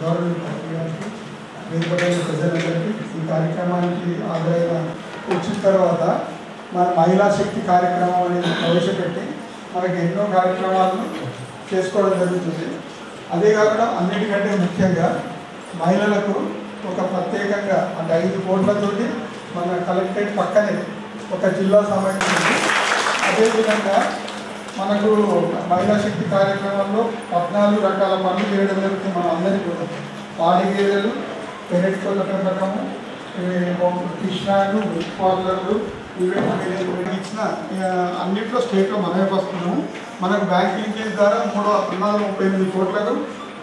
Government గారికి వేదికపైన ప్రజలందరికీ ఈ కార్యక్రమానికి హాజరైన వచ్చిన తర్వాత మన మహిళా శక్తి కార్యక్రమం అనేది ప్రవేశపెట్టి మనకి ఎన్నో కార్యక్రమాలను చేసుకోవడం జరుగుతుంది. అదే కాకుండా అన్నిటికంటే ముఖ్యంగా మహిళలకు ఒక ప్రత్యేకంగా అంటే 5 కోట్లతోటి మన కలెక్టరేట్ పక్కనే ఒక జిల్లా సంబంధించింది. అదేవిధంగా మనకు మహిళా శక్తి కార్యక్రమంలో 14 రకాల పనులు చేయడం జరుగుతుంది. మన అందరికీ కూడా పాడి గేదెలు, పెరటి కోళ్ళ పెంపకము, కృష్ణాలు, పార్లర్లు, ఇచ్చిన అన్నింటిలో స్టేట్లో మనమే వస్తున్నాము. మనకు బ్యాంక్ లింకేజ్ ద్వారా 338 కోట్లకు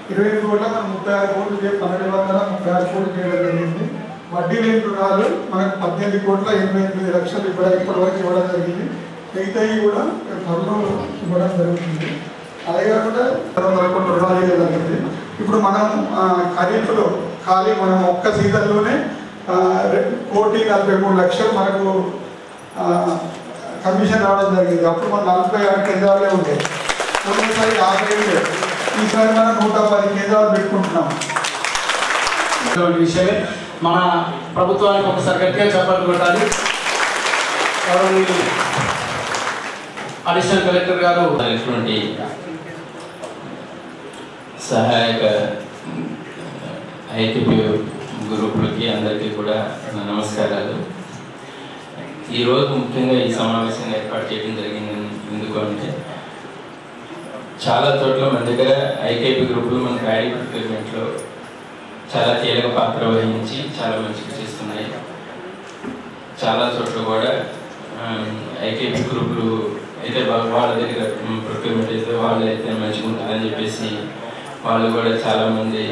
25 కోట్లకు మనం 36 కోట్లు 1236 కోట్లు చేయడం జరిగింది. వడ్డీ లేని రుణాలు మనకు 18 కోట్ల 88 లక్షలు ఇప్పటివరకు ఇవ్వడం జరిగింది. మిగతాయి కూడా త్వరలో ఇవ్వడం జరుగుతుంది. అదే కాకుండా 200 కోట్ల రుణాలు ఇవ్వడం జరిగింది. ఇప్పుడు మనం ఖరీఫ్లో ఖాళీ మనం ఒక్క సీజన్లోనే 1,43,00,000 మనకు కమిషన్ రావడం జరిగింది. అప్పుడు మనం 46 కేంద్రాలే ఉంటాయి. పోయినసారి 57, ఈసారి మనం 110 కేంద్రాలు పెట్టుకుంటున్నాం. విషయమే మన ప్రభుత్వానికి ఒకసారి గట్టిగా చెప్పాలి కొట్టాలి. అడిషనల్ కలెక్టర్ గారు ఇటువంటి సహాయక ఐకేపీ గ్రూపులకి అందరికీ కూడా నమస్కారాలు. ఈరోజు ముఖ్యంగా ఈ సమావేశాన్ని ఏర్పాటు చేయడం జరిగింది. ఎందుకు అంటే చాలా చోట్ల మన దగ్గర ఐకేపీ గ్రూపులు మన ప్యాడీ ప్రొక్యూర్మెంట్లో చాలా కీలక పాత్ర వహించి చాలా మంచిగా చేస్తున్నాయి. చాలా చోట్ల కూడా ఐకేపీ గ్రూపులు అయితే వాళ్ళ దగ్గర ప్రొక్యూర్మెంట్ అయితే వాళ్ళు అయితే మంచిగా ఉంటుందని చెప్పేసి వాళ్ళు కూడా చాలామంది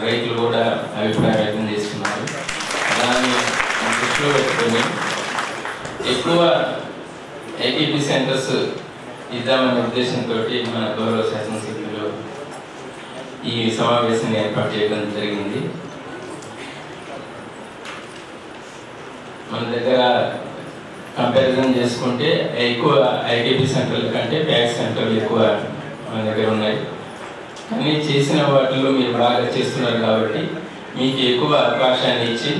రైతులు కూడా అభిప్రాయం వ్యక్తం చేస్తున్నారు. దాన్ని దృష్టిలో పెట్టుకొని ఎక్కువ ఐకేపీ సెంటర్స్ ఇద్దామనే ఉద్దేశంతో మన గౌరవ శాసనసభ్యులు ఈ సమావేశాన్ని ఏర్పాటు చేయడం జరిగింది. మన దగ్గర కంపారిజన్ చేసుకుంటే ఎక్కువ ఐకేపీ సెంటర్ల కంటే బ్యాక్ సెంటర్లు ఎక్కువ మన దగ్గర ఉన్నాయి. కానీ చేసిన వాటిలో మీరు బాగా చేస్తున్నారు కాబట్టి మీకు ఎక్కువ అవకాశాన్ని ఇచ్చి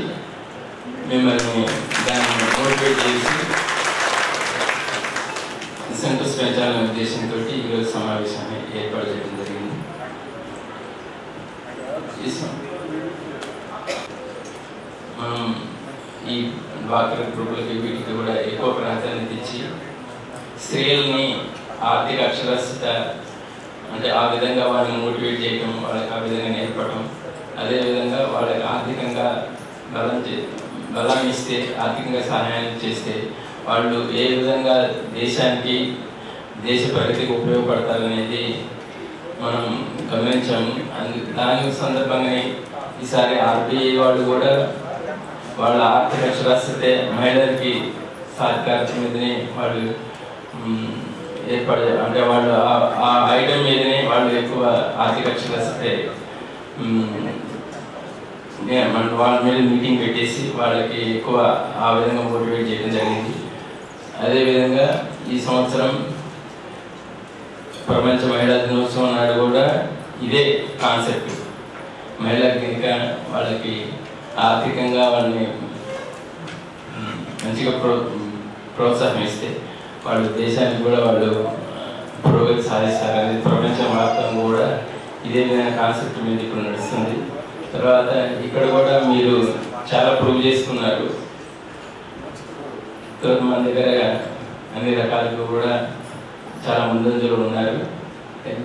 మిమ్మల్ని దాన్ని మోటివేట్ చేసి సెంటర్స్ పెంచాలనే ఉద్దేశంతో ఈరోజు సమావేశాన్ని ఏర్పాటు చేయడం జరిగింది. మనం ఈ డ్వాక్రా గ్రూపులకి వీటికి కూడా ఎక్కువ ప్రాధాన్యత ఇచ్చి స్త్రీలని ఆర్థిక అక్షరాస్యత అంటే ఆ విధంగా వాళ్ళని మోటివేట్ చేయడం, వాళ్ళకి ఆ విధంగా నేర్పడం, అదేవిధంగా వాళ్ళకి ఆర్థికంగా బలాన్ని ఇస్తే, ఆర్థికంగా సహాయం చేస్తే వాళ్ళు ఏ విధంగా దేశానికి దేశ ప్రగతికి ఉపయోగపడతారనేది మనం గమనించాము. దాని సందర్భంగానే ఈసారి ఆర్బీఐ వాళ్ళు కూడా వాళ్ళ ఆర్థిక అక్షరాస్యతే మహిళలకి సాధికారత మీదనే వాళ్ళు ఏర్పాటు అంటే వాళ్ళు ఆ ఐటమ్ మీదనే వాళ్ళు ఎక్కువ ఆర్థిక అక్షరాస్యతే వాళ్ళ మీద మీటింగ్ పెట్టేసి వాళ్ళకి ఎక్కువ ఆ విధంగా మోటివేట్ చేయడం జరిగింది. అదేవిధంగా ఈ సంవత్సరం ప్రపంచ మహిళా దినోత్సవం నాడు కూడా ఇదే కాన్సెప్ట్. మహిళలకు ఇంకా వాళ్ళకి ఆర్థికంగా వాళ్ళని మంచిగా ప్రోత్సాహం ఇస్తే వాళ్ళు దేశానికి కూడా వాళ్ళు పురోగతి సాధిస్తారనేది ప్రపంచం మొత్తం కూడా ఇదే విధంగా కాన్సెప్ట్ మీద ఇప్పుడు నడుస్తుంది. తర్వాత ఇక్కడ కూడా మీరు చాలా ప్రూవ్ చేసుకున్నారు. మన దగ్గర అన్ని రకాలకు కూడా చాలా ముందంజలు ఉన్నారు.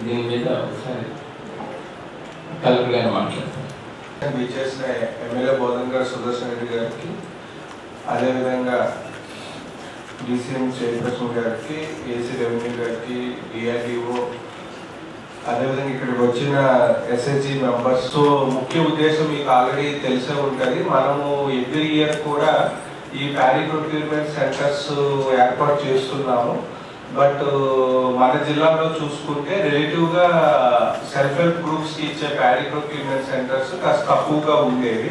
దీని మీద ఒకసారి కలెక్టర్ గారు మాట్లాడతారు. మీ చేసిన ఎమ్మెల్యే బోధన్ గారు సుదర్శన్ రెడ్డి గారికి, అదేవిధంగా డిసిఎం చైర్పర్సన్ గారికి, ఏసీ రెవెన్యూ గారికి, డిఆర్డిఓ, అదేవిధంగా ఇక్కడికి వచ్చిన ఎస్హెచ్జి మెంబర్స్. సో ముఖ్య ఉద్దేశం మీకు ఆల్రెడీ తెలిసే ఉంటుంది. మనము ఎవ్రీ ఇయర్ కూడా ఈ ప్యాడీ ప్రొక్యూర్మెంట్ సెంటర్స్ ఏర్పాటు చేస్తున్నాము. బట్ మన జిల్లాలో చూసుకుంటే రిలేటివ్గా సెల్ఫ్ హెల్ప్ గ్రూప్స్కి ఇచ్చే ప్యాడీ ప్రొక్యూర్మెంట్ సెంటర్స్ కాస్త తక్కువగా ఉండేవి.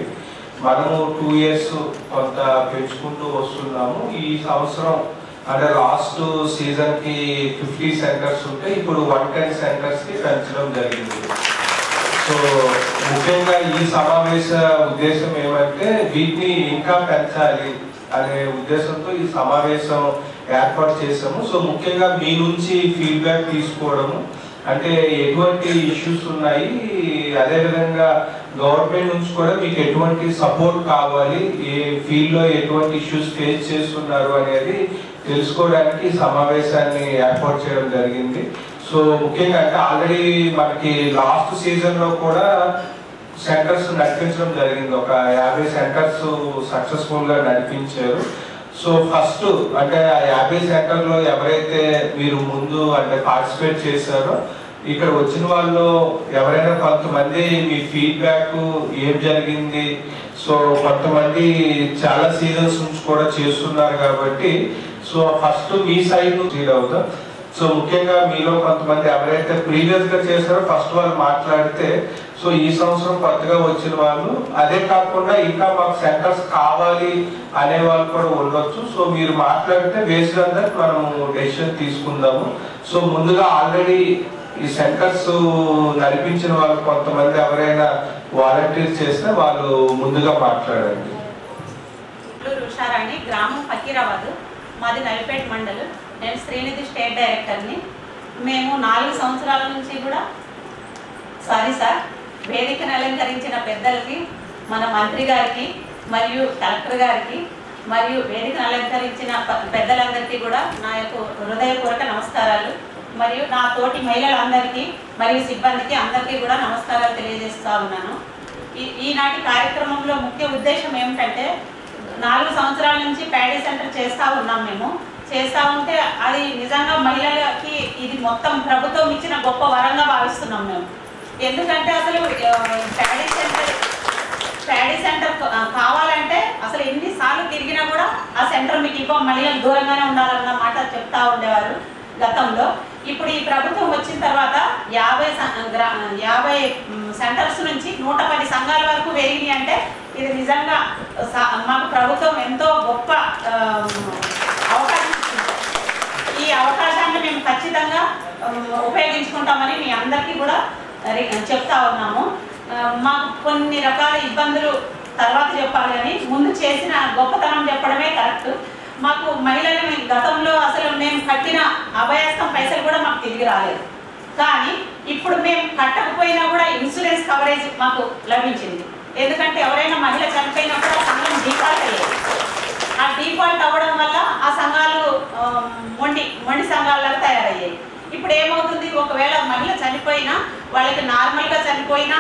మనము 2 years కొంత పెంచుకుంటూ వస్తున్నాము. ఈ సంవత్సరం అంటే లాస్ట్ సీజన్కి 50 సెంటర్స్ ఉంటే ఇప్పుడు 110 సెంటర్స్కి పెంచడం జరిగింది. సో ముఖ్యంగా ఈ సమావేశ ఉద్దేశం ఏమంటే వీటిని ఇంకా పెంచాలి అనే ఉద్దేశంతో ఈ సమావేశం ఏర్పాటు చేసాము. సో ముఖ్యంగా మీ నుంచి ఫీడ్బ్యాక్ తీసుకోవడము, అంటే ఎటువంటి ఇష్యూస్ ఉన్నాయి, అదేవిధంగా గవర్నమెంట్ నుంచి కూడా మీకు ఎటువంటి సపోర్ట్ కావాలి, ఏ ఫీల్డ్లో ఎటువంటి ఇష్యూస్ ఫేస్ చేస్తున్నారు అనేది తెలుసుకోవడానికి సమావేశాన్ని ఏర్పాటు చేయడం జరిగింది. సో ముఖ్యంగా అంటే ఆల్రెడీ మనకి లాస్ట్ సీజన్లో కూడా సెంటర్స్ నడిపించడం జరిగింది. ఒక 50 సెంటర్స్ సక్సెస్ఫుల్గా నడిపించారు. సో ఫస్ట్ అంటే ఆ 50 సెంటర్లో ఎవరైతే మీరు ముందు అంటే పార్టిసిపేట్ చేశారో ఇక్కడ వచ్చిన వాళ్ళు ఎవరైనా కొంతమంది మీ ఫీడ్బ్యాక్ ఏం జరిగింది, సో కొంతమంది చాలా సీజన్స్ నుంచి కూడా చేస్తున్నారు కాబట్టి సో ఫస్ట్ మీ సైడ్ నుంచి లీడ్ అవుతాం. సో ముఖ్యంగా మీలో కొంతమంది ఎవరైతే ప్రీవియస్గా చేశారో ఫస్ట్ వాళ్ళు మాట్లాడితే, సో ఈ సంవత్సరం కొత్తగా వచ్చిన వాళ్ళు, అదే కాకుండా ఇంకా మాకు సెంటర్స్ కావాలి అనే వాళ్ళు కూడా ఉండొచ్చు. సో మీరు మాట్లాడితే బేస్డ్ ఆన్ దట్ మనము డెసిషన్ తీసుకుందాము. సో ముందుగా ఆల్రెడీ ఈ సెంటర్స్ నడిపించిన వాళ్ళు కొంతమంది ఎవరైనా వాలంటీర్ చేస్తే వాళ్ళు ముందుగా మాట్లాడండి. ఉషారాణి, గ్రామం ఫకీరాబాద్, మాది నల్లిపేట మండలం. నేను శ్రీనిధి స్టేట్ డైరెక్టర్ని. మేము 4 సంవత్సరాల నుంచి కూడా వేదికను అలంకరించిన పెద్దలకి, మన మంత్రి గారికి మరియు కలెక్టర్ గారికి మరియు వేదికను అలంకరించిన పెద్దలందరికీ కూడా నా యొక్క హృదయపూర్వక నమస్కారాలు. మరియు నా తోటి మహిళలందరికీ మరియు సిబ్బందికి అందరికీ కూడా నమస్కారాలు తెలియజేస్తూ ఉన్నాను. ఈనాటి కార్యక్రమంలో ముఖ్య ఉద్దేశం ఏమిటంటే 4 సంవత్సరాల నుంచి ప్యాడీ సెంటర్ చేస్తూ ఉన్నాం. మేము చేస్తూ ఉంటే అది నిజంగా మహిళలకి ఇది మొత్తం ప్రభుత్వం ఇచ్చిన గొప్ప వరంగా భావిస్తున్నాం మేము. ఎందుకంటే అసలు ప్యాడీ సెంటర్ కావాలంటే అసలు ఎన్నిసార్లు తిరిగినా కూడా ఆ సెంటర్ మీకు ఇవ్వం, మహిళలు దూరంగానే ఉండాలన్న మాట చెప్తా ఉండేవారు గతంలో. ఇప్పుడు ఈ ప్రభుత్వం వచ్చిన తర్వాత 50 సెంటర్స్ నుంచి 110 సంఘాల వరకు పెరిగినాయి. అంటే ఇది నిజంగా మాకు ప్రభుత్వం ఎంతో గొప్ప అవకాశం ఇచ్చింది. ఈ అవకాశాన్ని మేము ఖచ్చితంగా ఉపయోగించుకుంటామని మీ అందరికీ కూడా చెప్తా ఉన్నాము. మాకు కొన్ని రకాల ఇబ్బందులు తర్వాత చెప్పాలి, కానీ ముందు చేసిన గొప్పతనం చెప్పడమే కరెక్ట్. మాకు మహిళలు గతంలో అసలు మేము కట్టిన అభయాస్తం పైసలు కూడా మాకు తిరిగి రాలేదు. కానీ ఇప్పుడు మేము కట్టకపోయినా కూడా ఇన్సూరెన్స్ కవరేజ్ మాకు లభించింది. ఎందుకంటే ఎవరైనా మహిళ చనిపోయినప్పుడు ఆ సంఘం డిఫాల్ట్ అయ్యేది. ఆ డిఫాల్ట్ అవ్వడం వల్ల ఆ సంఘాలు మొండి సంఘాలుగా తయారయ్యాయి. ఇప్పుడు ఏమవుతుంది, ఒకవేళ మహిళ చనిపోయినా వాళ్ళకి నార్మల్గా చనిపోయినా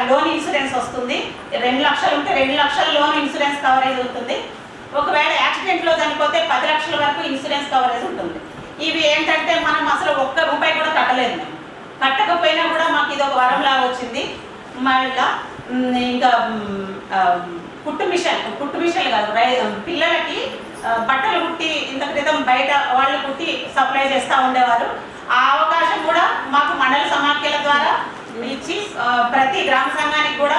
లోన్ ఇన్సూరెన్స్ వస్తుంది. 2 లక్షలు ఉంటే 2 లక్షల లోన్ ఇన్సూరెన్స్ కవరేజ్ ఉంటుంది. ఒకవేళ యాక్సిడెంట్లో చనిపోతే 10 లక్షల వరకు ఇన్సూరెన్స్ కవరేజ్ ఉంటుంది. ఇవి ఏంటంటే మనం అసలు ₹1 కూడా కట్టలేదు. మేము కట్టకపోయినా కూడా మాకు ఇది ఒక వరంలాగా వచ్చింది. మళ్ళీ ఇంకా కుట్టు మిషన్లు కాదు, పిల్లలకి బట్టలు కుట్టి ఇంత క్రితం బయట వాళ్ళు కుట్టి సప్లై చేస్తూ ఉండేవారు. ఆ అవకాశం కూడా మాకు మండల సమాఖ్యల ద్వారా ఇచ్చి ప్రతి గ్రామ సంఘానికి కూడా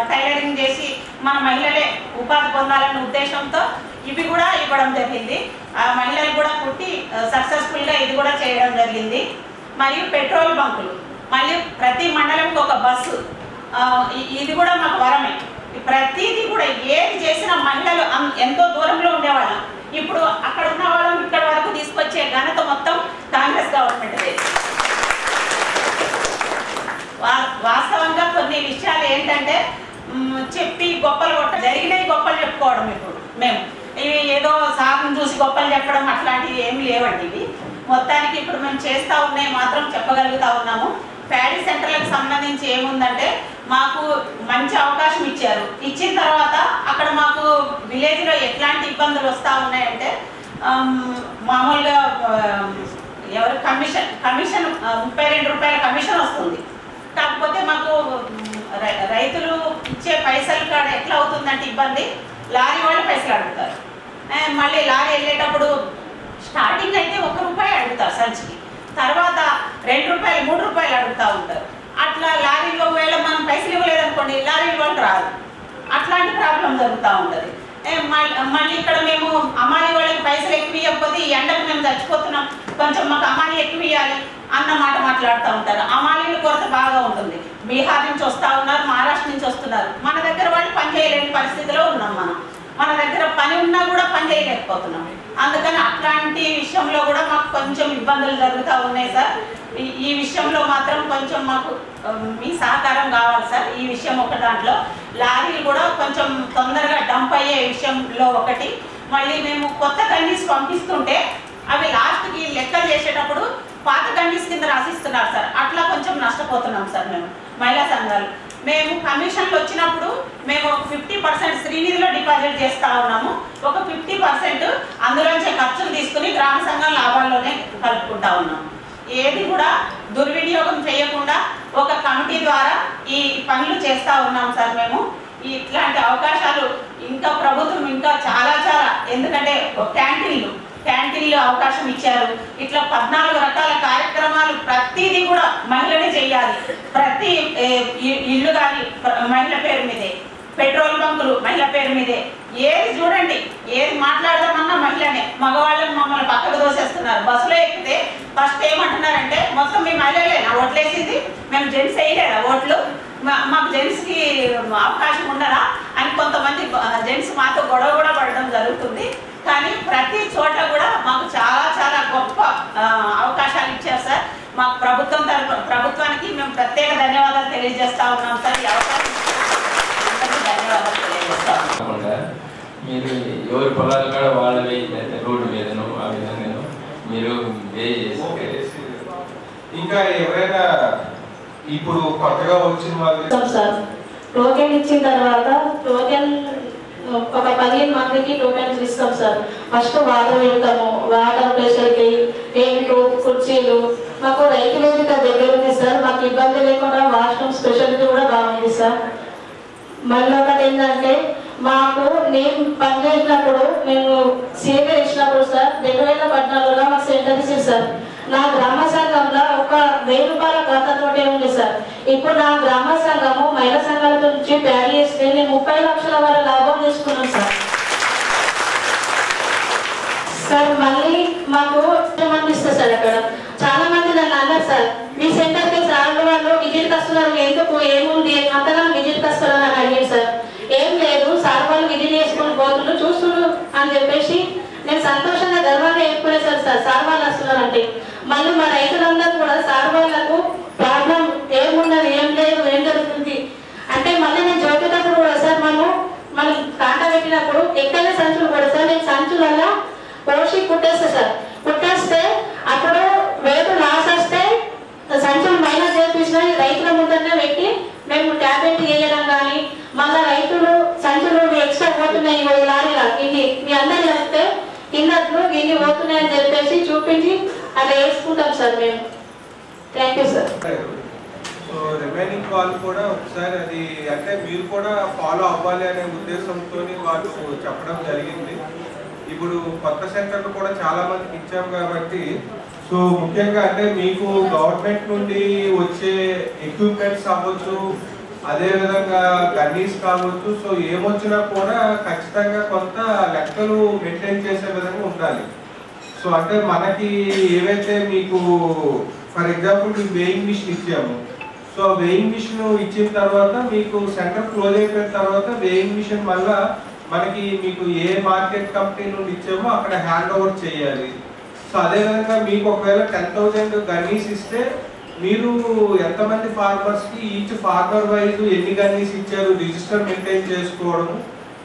టైలరింగ్ చేసి మన మహిళలే ఉపాధి పొందాలన్న ఉద్దేశంతో ఇవి కూడా ఇవ్వడం జరిగింది. ఆ మహిళలు కూడా కుట్టి సక్సెస్ఫుల్గా ఇది కూడా చేయడం జరిగింది. మరియు పెట్రోల్ బంకులు, మళ్ళీ ప్రతి మండలంకి ఒక బస్సు, ఇది కూడా మాకు వరమే. ప్రతిదీ కూడా ఏది చేసినా మహిళలు ఎంతో దూరంలో ఉండేవాళ్ళం. ఇప్పుడు అక్కడ ఉన్న వాళ్ళం ఇక్కడ వరకు తీసుకొచ్చే ఘనత మొత్తం కాంగ్రెస్ గవర్నమెంట్దే. వాస్తవంగా కొన్ని విషయాలు ఏంటంటే చెప్పి గొప్పలు జరిగినవి గొప్పలు చెప్పుకోవడం. ఇప్పుడు మేము ఇవి ఏదో సాగును చూసి గొప్పలు చెప్పడం అట్లాంటివి ఏమి లేవండి. ఇవి మొత్తానికి ఇప్పుడు మేము చేస్తూ ఉన్నాయి మాత్రం చెప్పగలుగుతా ఉన్నాము. ప్యాడీ సెంటర్లకు సంబంధించి ఏముందంటే మాకు మంచి అవకాశం ఇచ్చారు. ఇచ్చిన తర్వాత అక్కడ మాకు విలేజ్లో ఎట్లాంటి ఇబ్బందులు వస్తూ ఉన్నాయంటే మామూలుగా ఎవరు కమిషన్ ₹32 కమిషన్ వస్తుంది. కాకపోతే మాకు రైతులు ఇచ్చే పైసలు కాడ ఎట్లా అవుతుందంటే ఇబ్బంది, లారీ వాళ్ళు పైసలు అడుగుతారు. మళ్ళీ లారీ వెళ్ళేటప్పుడు స్టార్టింగ్ అయితే ₹1 అడుగుతారు సంచికి, తర్వాత ₹2 ₹3 అడుగుతూ ఉంటారు. అట్లా లారీలో వేళ మనం పైసలు ఇవ్వలేదనుకోండి లారీ వాళ్ళు రాదు. అట్లాంటి ప్రాబ్లం జరుగుతూ ఉంటుంది. మళ్ళీ ఇక్కడ మేము అమ్మాయి వాళ్ళకి పైసలు ఎక్కువ ఇవ్వకపోతే ఈ ఎండకు మేము చచ్చిపోతున్నాం, కొంచెం మాకు అమ్మాయి ఎక్కువ ఇవ్వాలి అన్న మాట మాట్లాడుతూ ఉంటారు. అమ్మాయిల కొరత బాగా ఉంటుంది. బీహార్ నుంచి వస్తూ ఉన్నారు, మహారాష్ట్ర నుంచి వస్తున్నారు. మన దగ్గర వాళ్ళు పని చేయలేని పరిస్థితిలో ఉన్నాం. మన దగ్గర పని ఉన్నా కూడా పని చేయలేకపోతున్నాం. అందుకని అట్లాంటి విషయంలో కూడా మాకు కొంచెం ఇబ్బందులు జరుగుతూ ఉన్నాయి సార్. ఈ విషయంలో మాత్రం కొంచెం మాకు మీ సహకారం కావాలి సార్. ఈ విషయం ఒక దాంట్లో లారీలు కూడా కొంచెం తొందరగా డంప్ అయ్యే విషయంలో ఒకటి. మళ్ళీ మేము కొత్త గండీస్ పంపిస్తుంటే అవి లాస్ట్కి లెక్కలు చేసేటప్పుడు పాత గండీస్ కింద రాసిస్తున్నారు సార్. అట్లా కొంచెం నష్టపోతున్నాం సార్ మేము మహిళా సంఘాలు. మేము కమిషన్లు వచ్చినప్పుడు మేము ఒక 50% శ్రీనిధిలో డిపాజిట్ చేస్తూ ఉన్నాము. ఒక 50% అందులోంచే ఖర్చులు తీసుకుని గ్రామ సంఘం లాభాల్లోనే కలుపుకుంటా ఉన్నాము. ఏది కూడా దుర్వినియోగం చేయకుండా ఒక కమిటీ ద్వారా ఈ పనులు చేస్తూ ఉన్నాం సార్. మేము ఇట్లాంటి అవకాశాలు ఇంకా ప్రభుత్వం ఇంకా చాలా ఎందుకంటే క్యాంటీన్లు అవకాశం ఇచ్చారు. ఇట్లా 14 రకాల కార్యక్రమాలు ప్రతిదీ కూడా మహిళనే చేయాలి. ప్రతి ఇల్లు కానీ మహిళ పేరు మీదే, పెట్రోల్ బంకులు మహిళ పేరు మీదే. ఏది చూడండి, ఏది మాట్లాడదామన్నా మహిళనే. మగవాళ్ళని మమ్మల్ని పక్కకు దోసేస్తున్నారు. బస్సులో ఎక్కితే ఫస్ట్ ఏమంటున్నారంటే మొత్తం మీ మహిళలేనా ఓట్లేసింది, మేము జెంట్స్ వేయలేదా ఓట్లు, మాకు జెంట్స్కి అవకాశం ఉండరా అని కొంతమంది జెంట్స్ మాతో గొడవ కూడా పడడం జరుగుతుంది. కానీ ప్రతి చోట కూడా మాకు చాలా గొప్ప అవకాశాలు ఇచ్చారు సార్. మాకు ప్రభుత్వానికి మేము ప్రత్యేక ధన్యవాదాలు తెలియజేస్తా ఉన్నాం సార్. ఈ అవకాశం ధన్యవాదాలు తెలియజేస్తా ఉన్నాం. మీరు ఎవరి పొలాలు కూడా వాళ్ళ రోడ్డు మీదను ఆ విధంగా మీరు ఇంకా ఎవరైనా ఇప్పుడు కొత్తగా వచ్చిన వాళ్ళు సార్ టోకెన్ ఇచ్చిన తర్వాత టోకెన్ ఒక 15 మందికి టోకెన్స్ ఇస్తాం సార్. ఫస్ట్ వాటర్ వెళ్తాము, వాటర్ ప్రెషర్కి ఏంటో కుర్చీలు. మాకు రైతు వేదిక దగ్గర ఉంది సార్. మాకు ఇబ్బంది లేకుండా వాష్రూమ్ స్పెషాలిటీ కూడా బాగుంది సార్. మళ్ళీ ఒకటి ఏంటంటే మాకు నేను పనిచేసినప్పుడు మేము సేవ ఇచ్చినప్పుడు సార్ 2014లో మాకు సెంటర్ ఇచ్చింది సార్. నా గ్రామ సంఘంలో ఒక 1000 రూపాయల ఖాతాతోటే ఉంది సార్. ఇప్పుడు నా గ్రామ సంఘము మహిళా సంఘాలతో నుంచి ప్యాడ్ చేస్తే నేను 30 లక్షల వరకు లాభం తీసుకున్నాం సార్. సార్ మళ్ళీ మాకు అనిపిస్తుంది సార్. అక్కడ చాలా మంది నన్ను అన్నారు సార్, మీ సెంటర్కి సార్ వాళ్ళు విజిట్కి వస్తున్నారు, ఎందుకు ఏముంది అంతగా విజిట్కి వస్తున్నారు అని అడిగారు సార్. ఏం లేదు సార్ వాళ్ళు విజిట్ చేసుకొని పోతున్నారు చూస్తున్నారు అని చెప్పేసి నేను సంతోషంగా గర్వంగా చెప్పుకునేసారు సార్. సార్ వాళ్ళు వస్తున్నారంటే మళ్ళీ మా రైతులందరూ కూడా సార్ వాళ్ళకు ప్రాబ్లం ఏమున్నది, ఏం లేదు, ఏం జరుగుతుంది అంటే మళ్ళీ నేను చదువుతున్నప్పుడు కూడా సార్ మనం కాంట పెట్టినప్పుడు ఎక్కడనే సంచులు కూడా సార్ నేను సంచులలో పోసి కుట్టేస్తా సార్. కుట్టేస్తే అప్పుడు రేటు లాస్ వస్తే సంచులు మైనస్ చేపించిన రైతుల ముందరనే పెట్టి మేము ట్యాబ్లెట్ వేయడం కానీ మళ్ళీ రైతులు సంచులు ఎక్స్ట్రా పోతున్నాయి లారీలా ఇన్ని మీ అందరూ చెప్తే కిందట్లు ఇన్ని పోతున్నాయని చెప్పేసి చూపించి అలా వేసుకుంటాం సార్ మేము. Thank you sir. So remaining call కూడా ఒకసారి అది అంటే మీరు కూడా ఫాలో అవ్వాలి అనే ఉద్దేశంతో వాళ్ళు చెప్పడం జరిగింది. ఇప్పుడు కొత్త సెంటర్లు కూడా చాలా మందికి ఇచ్చాం కాబట్టి సో ముఖ్యంగా అంటే మీకు గవర్నమెంట్ నుండి వచ్చే ఎక్విప్మెంట్స్ అవ్వచ్చు, అదేవిధంగా గన్నీస్ కావచ్చు. సో ఏమొచ్చినా కూడా ఖచ్చితంగా కొంత లెక్కలు మెయింటైన్ చేసే విధంగా ఉండాలి. సో అంటే మనకి ఏవైతే మీకు ఫర్ ఎగ్జాంపుల్ మీకు వెయింగ్ మిషన్ ఇచ్చాము. సో వెయింగ్ మిషన్ ఇచ్చిన తర్వాత మీకు సెంటర్ క్లోజ్ అయిపోయిన తర్వాత వెయింగ్ మిషన్ మళ్ళా మనకి మీకు ఏ మార్కెట్ కంపెనీ నుండి ఇచ్చామో అక్కడ హ్యాండ్ ఓవర్ చేయాలి. సో అదేవిధంగా మీకు ఒకవేళ 10,000 గన్నీస్ ఇస్తే మీరు ఎంతమంది ఫార్మర్స్కి ఈచ్ ఫార్మర్ వైజ్ ఎన్ని గన్నీస్ ఇచ్చారు రిజిస్టర్ మెయింటైన్ చేసుకోవడము,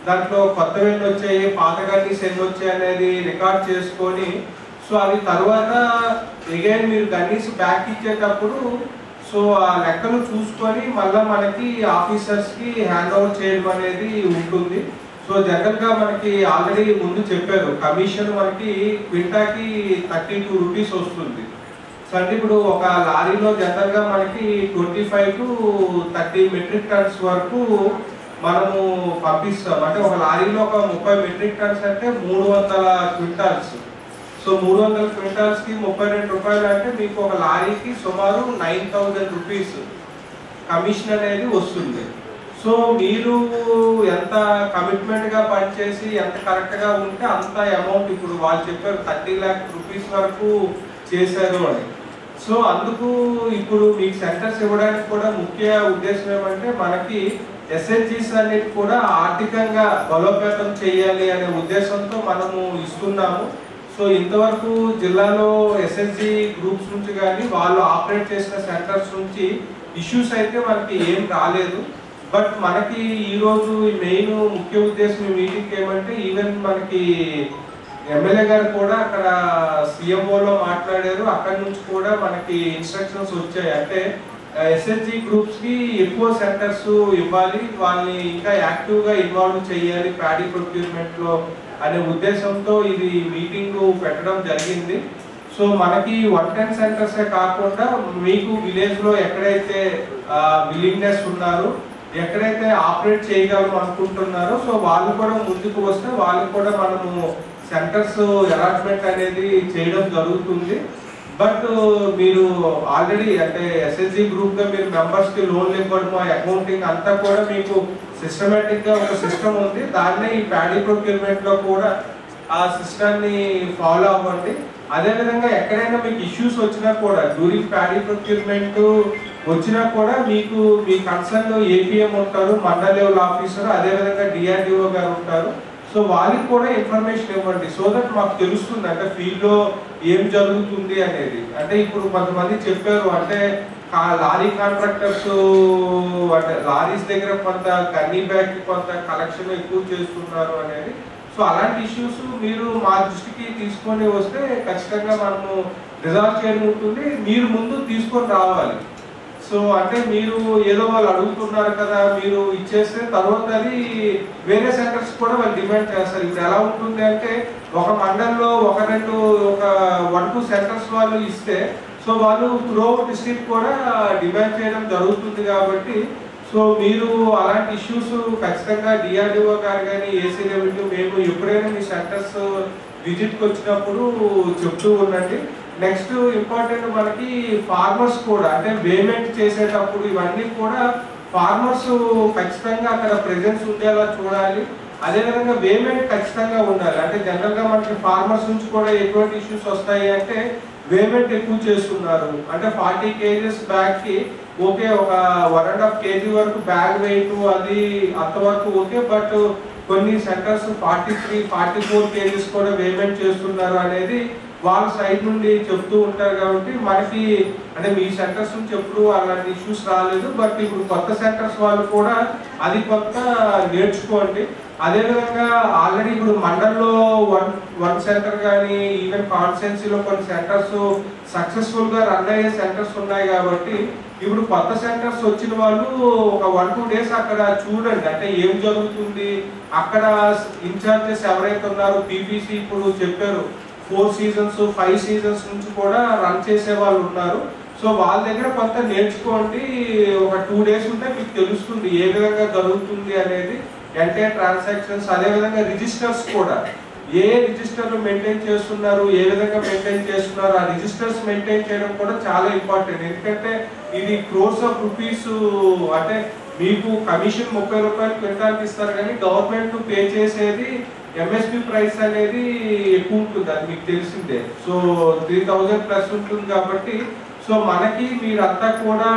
దాంట్లో కొత్తవి ఎన్ని వచ్చాయి, పాత గన్నీస్ ఎన్ని వచ్చాయి అనేది రికార్డ్ చేసుకొని సో అవి తర్వాత అగైన్ మీరు గన్నీస్ బ్యాక్ ఇచ్చేటప్పుడు సో ఆ లెక్కలు చూసుకొని మళ్ళీ మనకి ఆఫీసర్స్కి హ్యాండ్ ఓవర్ చేయడం అనేది ఉంటుంది. సో జనరల్గా మనకి ఆల్రెడీ ముందు చెప్పారు కమిషన్ మనకి క్వింటాకి 32 రూపీస్ వస్తుంది. సో అంటే ఇప్పుడు ఒక లారీలో జనరల్గా మనకి 25 to 30 మెట్రిక్ టన్స్ వరకు మనము పంపిస్తాం. అంటే ఒక లారీలో ఒక 30 మెట్రిక్ టన్స్ అంటే 300 క్వింటాల్స్. సో 300 క్వింటాల్స్కి 32 రూపాయలు అంటే మీకు ఒక లారీకి సుమారు 9,000 రూపీస్ కమిషన్ అనేది వస్తుంది. సో మీరు ఎంత కమిట్మెంట్గా పనిచేసి ఎంత కరెక్ట్గా ఉంటే అంత అమౌంట్ ఇప్పుడు వాళ్ళు చెప్పారు 30 lakh రూపీస్ వరకు చేశారు అని. సో అందుకు ఇప్పుడు మీకు సెంటర్స్ ఇవ్వడానికి కూడా ముఖ్య ఉద్దేశం ఏమంటే మనకి ఎస్హెచ్జీస్ అనేది కూడా ఆర్థికంగా బలోపేతం చేయాలి అనే ఉద్దేశంతో మనము ఇస్తున్నాము. సో ఇంతవరకు జిల్లాలో ఎస్హెచ్జీ గ్రూప్స్ నుంచి కానీ వాళ్ళు ఆపరేట్ చేసిన సెంటర్స్ నుంచి ఇష్యూస్ అయితే మనకి ఏం రాలేదు. బట్ మనకి ఈరోజు మెయిన్ ముఖ్య ఉద్దేశం ఈ మీటింగ్ ఏమంటే ఈవెన్ మనకి ఎమ్మెల్యే గారు కూడా అక్కడ సీఎంఓలో మాట్లాడారు. అక్కడి నుంచి కూడా మనకి ఇన్స్ట్రక్షన్స్ వచ్చాయి. అంటే ఎస్హెచ్జి గ్రూప్స్ కి ఎక్కువ సెంటర్స్ ఇవ్వాలి, వాళ్ళని ఇంకా యాక్టివ్ గా ఇన్వాల్వ్ చేయాలి ప్యాడీ ప్రొక్యూర్మెంట్ లో అనే ఉద్దేశంతో ఇది మీటింగ్ పెట్టడం జరిగింది. సో మనకి 110 సెంటర్సే కాకుండా మీకు విలేజ్ లో ఎక్కడైతే విల్లింగ్నెస్ ఉన్నారో, ఎక్కడైతే ఆపరేట్ చేయగలం అనుకుంటున్నారో, సో వాళ్ళు కూడా ముందుకు వస్తే వాళ్ళకి కూడా మనము సెంటర్స్ అలాట్మెంట్ అనేది చేయడం జరుగుతుంది. బట్ మీరు ఆల్రెడీ అంటే ఎస్ఎస్జి గ్రూప్ గా మీరు మెంబర్స్ కి లోన్లు ఇవ్వడం, అకౌంటింగ్ అంతా కూడా మీకు సిస్టమేటిక్ గా ఒక సిస్టమ్ ఉంది. దాన్నే ఈ ప్యాడీ ప్రొక్యూర్మెంట్ లో కూడా ఆ సిస్టమ్ని ఫాలో అవ్వండి. అదేవిధంగా ఎక్కడైనా మీకు ఇష్యూస్ వచ్చినా కూడా డ్యూరింగ్ ప్యాడీ ప్రొక్యూర్మెంట్ వచ్చినా కూడా మీకు మీ కన్సర్న్ ఏపీఎం ఉంటారు, మండల్ లెవెల్ ఆఫీసర్, అదేవిధంగా డిఆర్డిఓ గారు ఉంటారు. సో వాళ్ళకి కూడా ఇన్ఫర్మేషన్ ఇవ్వండి. సో దట్ మాకు తెలుస్తుంది అంటే ఫీల్డ్ లో ఏం జరుగుతుంది అనేది. అంటే ఇప్పుడు కొంతమంది చెప్పారు అంటే లారీ కాంట్రాక్టర్స్ అంటే లారీస్ దగ్గర కొంత గన్నీ బ్యాగ్ కొంత కలెక్షన్ ఎక్కువ చేస్తున్నారు అనేది. సో అలాంటి ఇష్యూస్ మీరు మా దృష్టికి తీసుకొని వస్తే ఖచ్చితంగా మనము రిజాల్వ్ చేయడం ఉంటుంది. మీరు ముందు తీసుకొని రావాలి. సో అంటే మీరు ఏదో వాళ్ళు అడుగుతున్నారు కదా మీరు ఇచ్చేస్తే తర్వాత అది వేరే సెంటర్స్ కూడా వాళ్ళు డిమాండ్ చేస్తారు. ఇప్పుడు ఎలా ఉంటుంది అంటే ఒక మండలంలో ఒక 1-2 సెంటర్స్ వాళ్ళు ఇస్తే సో వాళ్ళు త్రూ డిస్ట్రిక్ట్ కూడా డిమాండ్ చేయడం జరుగుతుంది. కాబట్టి సో మీరు అలాంటి ఇష్యూస్ ఖచ్చితంగా డిఆర్డిఓ గారు కానీ ఏసీ రెవెన్యూ మేము ఎప్పుడైనా మీ సెంటర్స్ విజిట్కి వచ్చినప్పుడు చెప్తూ ఉండండి. నెక్స్ట్ ఇంపార్టెంట్ మనకి ఫార్మర్స్ కూడా అంటే పేమెంట్ చేసేటప్పుడు ఇవన్నీ కూడా ఫార్మర్స్ ఖచ్చితంగా అక్కడ ప్రెజెన్స్ ఉండేలా చూడాలి. అదేవిధంగా పేమెంట్ ఖచ్చితంగా ఉండాలి. అంటే జనరల్ గా మనకి ఫార్మర్స్ నుంచి కూడా ఎటువంటి ఇష్యూస్ వస్తాయి అంటే పేమెంట్ ఎక్కువ చేస్తున్నారు. అంటే 40 kgs బ్యాగ్ కి ఓకే, ఒక 1.5 kg వరకు బ్యాగ్ వెయిట్ అది అంతవరకు ఓకే. బట్ కొన్ని సెంటర్స్ 43-44 kgs కూడా పేమెంట్ చేస్తున్నారు అనేది వాళ్ళ సైడ్ నుండి చెప్తూ ఉంటారు. కాబట్టి మనకి అంటే మీ సెంటర్స్ నుంచి ఎప్పుడు అలాంటి ఇష్యూస్ రాలేదు. బట్ ఇప్పుడు కొత్త సెంటర్స్ వాళ్ళు కూడా అది కొంత నేర్చుకోండి. అదేవిధంగా ఆల్రెడీ ఇప్పుడు మండల్లో వన్ సెంటర్ కానీ ఈవెన్ కాన్స్టిట్యున్సీలో కొన్ని సెంటర్స్ సక్సెస్ఫుల్ గా రన్ అయ్యే సెంటర్స్ ఉన్నాయి. కాబట్టి ఇప్పుడు కొత్త సెంటర్స్ వచ్చిన వాళ్ళు ఒక 1-2 days అక్కడ చూడండి. అంటే ఏం జరుగుతుంది అక్కడ, ఇన్ఛార్జెస్ ఎవరైతే ఉన్నారో పీపీసీ ఇప్పుడు చెప్పారు 4 seasons 5 seasons నుంచి కూడా రన్ చేసే వాళ్ళు ఉన్నారు. సో వాళ్ళ దగ్గర కొంత నేర్చుకోండి. ఒక 2 days ఉంటే మీకు తెలుస్తుంది ఏ విధంగా జరుగుతుంది అనేది, ఎంటైర్ ట్రాన్సాక్షన్స్. అదేవిధంగా రిజిస్టర్స్ కూడా ఏ రిజిస్టర్లు మెయింటైన్ చేస్తున్నారు, ఏ విధంగా మెయింటైన్ చేస్తున్నారు, ఆ రిజిస్టర్స్ మెయింటైన్ చేయడం కూడా చాలా ఇంపార్టెంట్. ఎందుకంటే ఇది crores of rupees అంటే మీకు కమిషన్ 30 రూపాయలు క్వింటాల్కి ఇస్తారు కానీ గవర్నమెంట్ పే చేసేది ఎంఎస్పి ప్రైస్ అనేది ఎక్కువ ఉంటుంది, అది మీకు తెలిసిందే. సో 3000+ ఉంటుంది. కాబట్టి సో మనకి మీరంతా కూడా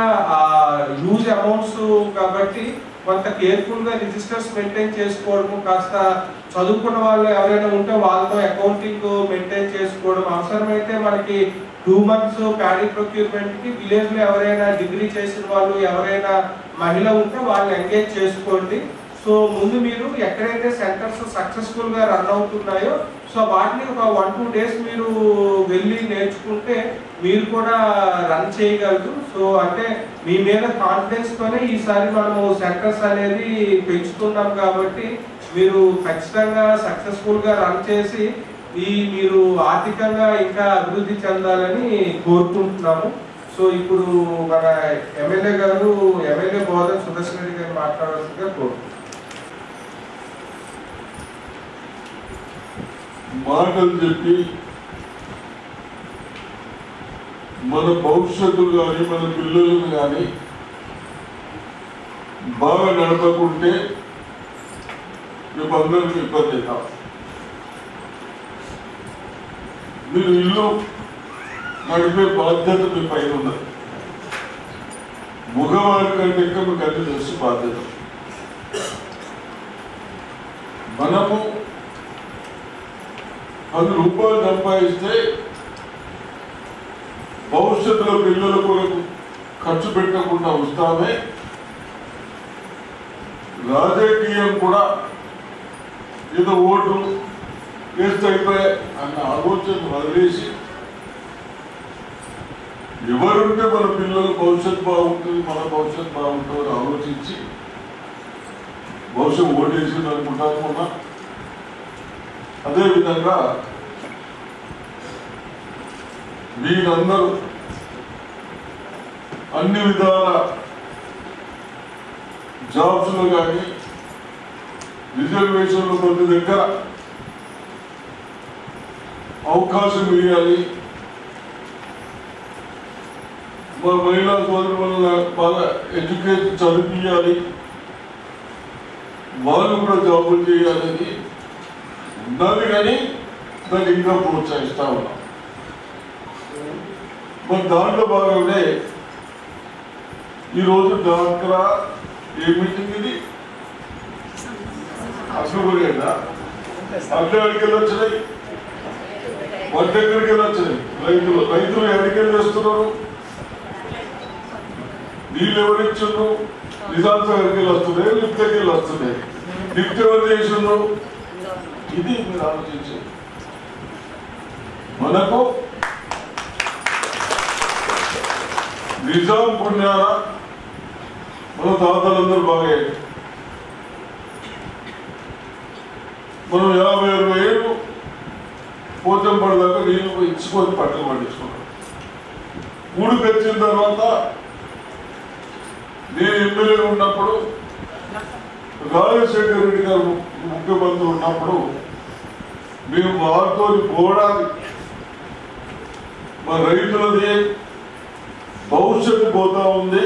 హ్యూజ్ అమౌంట్స్ కాబట్టి కొంత కేర్ఫుల్ గా రిజిస్టర్స్ మెయింటైన్ చేసుకోవడము, కాస్త చదువుకున్న వాళ్ళు ఎవరైనా ఉంటే వాళ్ళతో అకౌంటింగ్ మెయింటైన్ చేసుకోవడం, అవసరమైతే మనకి 2 months ప్యాడీ ప్రొక్యూర్మెంట్ కి విలేజ్ లో ఎవరైనా డిగ్రీ చేసిన వాళ్ళు ఎవరైనా మహిళ ఉంటే వాళ్ళని ఎంగేజ్ చేసుకోండి. సో ముందు మీరు ఎక్కడైతే సెంటర్స్ సక్సెస్ఫుల్ గా రన్ అవుతున్నాయో సో వాటిని ఒక 1-2 days మీరు వెళ్ళి నేర్చుకుంటే మీరు కూడా రన్ చేయగలరు. సో అంటే మీ మీద కాన్ఫిడెన్స్ తోనే ఈసారి మనము సెంటర్స్ అనేది పెంచుతున్నాం. కాబట్టి మీరు ఖచ్చితంగా సక్సెస్ఫుల్ గా రన్ చేసి మీరు ఆర్థికంగా ఇంకా అభివృద్ధి చెందాలని కోరుకుంటున్నాము. సో ఇప్పుడు మన ఎమ్మెల్యే బోధన సుదర్శన్ రెడ్డి గారు మాట్లాడాల్సిందిగా కోరుకుంటున్నాం. మాటలు చెప్పి మన భవిష్యత్తులు కానీ మన పిల్లలను కానీ బాగా నడపకుంటే రేపు అందరికీ ఇబ్బంది అవుతాం. మీరు ఇల్లు నడిపే బాధ్యత మీ పైన ఉన్నది. మగవారి కంటే ఇంకా మీకు అన్ని తెలుసు బాధ్యత. మనము 10 రూపాయలు సంపాదిస్తే భవిష్యత్తులో పిల్లల కొరకు ఖర్చు పెట్టకుండా వస్తామే. రాజకీయం కూడా ఏదో ఓటు వేస్తే అయిపోయా అన్న ఆలోచన వదిలేసి ఎవరుంటే మన పిల్లల భవిష్యత్తు బాగుంటుంది, మన భవిష్యత్తు బాగుంటుందని ఆలోచించి బహుశా ఓటేసింది అనుకుంటాను. అదేవిధంగా మీరందరూ అన్ని విధాల జాబ్స్లో కానీ రిజర్వేషన్లు ప్రతి దగ్గర అవకాశం ఇవ్వాలి. మా మహిళా సోదరుల బాగా ఎడ్యుకేషన్ చదివించాలి, వాళ్ళు కూడా జాబులు చేయాలని ఉన్నది. కానీ దాన్ని ఇంకా ప్రోత్సహిస్తా ఉన్నాం. మరి దాంట్లో భాగంగా ఈరోజు డాక్రా ఏ మీటింగ్ ఇది అసలుగా అక్కడికి వెళ్ళి వచ్చినాయి, వంట ఎక్కడికి వెళ్ళి వచ్చినాయి. రైతులు ఎక్కడికి వేస్తున్నారు, నీళ్ళు ఎవరిచ్చును, నిజాం సాగర్కి వెళ్ళి వస్తున్నాయి, లిఫ్ట్కి వెళ్ళి వస్తున్నాయి. లిఫ్ట్ ఎవరు చేసిండ్రు? ఇది మీరు ఆలోచించారు. మనకు నిజాం పుణ్యాల మన తాతలందరూ బాగా మనం 50-60 ఏళ్ళు పోచంపడి దాకా నీళ్ళు ఇచ్చుకొని పట్టలు పండించుకున్నాం. ఊడికి వచ్చిన తర్వాత నేను ఎమ్మెల్యే ఉన్నప్పుడు రాజశేఖర రెడ్డి గారు ముఖ్యమంత్రి ఉన్నప్పుడు మేము వారితో పోవడానికి మా రైతులది భవిష్యత్తు పోతా ఉంది.